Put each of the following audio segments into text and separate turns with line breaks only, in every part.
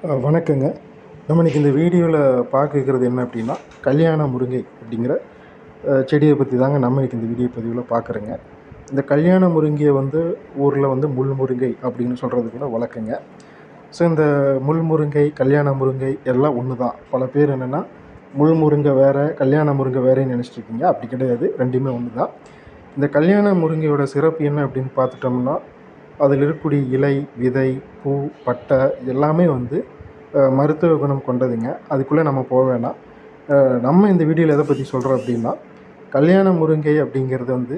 வணக்கங்க. நம்ம இன்றைக்கி இந்த வீடியோவில் பார்க்குறது என்ன அப்படின்னா, கல்யாண முருங்கை அப்படிங்கிற செடியை பற்றி தாங்க நம்ம இன்றைக்கி இந்த வீடியோ பதிவில் பார்க்குறோங்க. இந்த கல்யாண முருங்கையை ஊரில் முள் முருங்கை அப்படின்னு சொல்கிறது கூட வழக்கங்க. ஸோ இந்த முள் முருங்கை, கல்யாண முருங்கை எல்லாம் ஒன்று தான். பல பேர் என்னென்னா முள் முருங்கை வேறு, கல்யாண முருங்கை வேறேன்னு நினச்சிட்ருக்கீங்க. அப்படி கிடையாது, ரெண்டுமே ஒன்று தான். இந்த கல்யாண முருங்கையோட சிறப்பு என்ன அப்படின்னு பார்த்துட்டோம்னா, அதில் இருக்கக்கூடிய இலை, விதை, பூ, பட்டை எல்லாமே மருத்துவ குணம் கொண்டதுங்க. அதுக்குள்ளே நம்ம போக வேணாம். நம்ம இந்த வீடியோவில் எதை பற்றி சொல்கிறோம் அப்படின்னா, கல்யாண முருங்கை அப்படிங்கிறது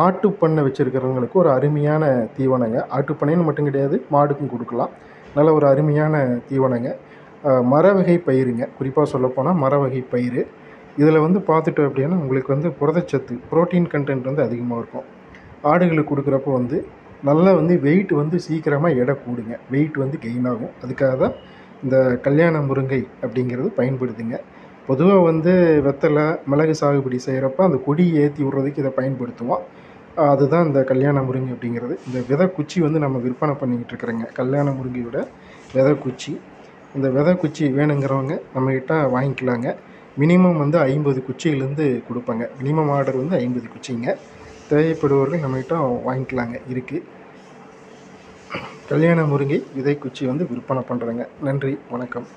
ஆட்டுப்பண்ணை வச்சுருக்கிறவங்களுக்கு ஒரு அருமையான தீவனங்க. ஆட்டுப்பண்ணைன்னு மட்டும் கிடையாது, மாடுக்கும் கொடுக்கலாம். நல்ல ஒரு அருமையான தீவனங்க. மர வகை பயிருங்க. குறிப்பாக சொல்லப்போனால் மர வகை பயிர். இதில் பார்த்துட்டோம் அப்படின்னா உங்களுக்கு புரதச்சத்து, ப்ரோட்டீன் கண்டென்ட் அதிகமாக இருக்கும். ஆடுகளுக்கு கொடுக்குறப்போ நல்லா வெயிட் சீக்கிரமாக எடை கூடுங்க. வெயிட் கெயின் ஆகும். அதுக்காக தான் இந்த கல்யாண முருங்கை அப்படிங்கிறது பயன்படுதுங்க. பொதுவாக வெத்தலை, மிளகு சாகுபடி செய்கிறப்ப அந்த கொடி ஏற்றி விட்றதுக்கு இதை பயன்படுத்துவோம். அதுதான் இந்த கல்யாண முருங்கை அப்படிங்கிறது. இந்த விதை குச்சி நம்ம விற்பனை பண்ணிக்கிட்டு இருக்கிறோங்க. கல்யாண முருங்கையோட விதை குச்சி. இந்த விதை குச்சி வேணுங்கிறவங்க நம்மக்கிட்ட வாங்கிக்கலாங்க. மினிமம் 50 குச்சியிலேருந்து கொடுப்பாங்க. Minimum order 50 குச்சிங்க. தேவைப்படுவர்கள் நம்மகிட்ட வாங்கிக்கலாங்க. இருக்குது. கல்யாண முருங்கை விதை குச்சி விற்பனை பண்ணுறேங்க. நன்றி, வணக்கம்.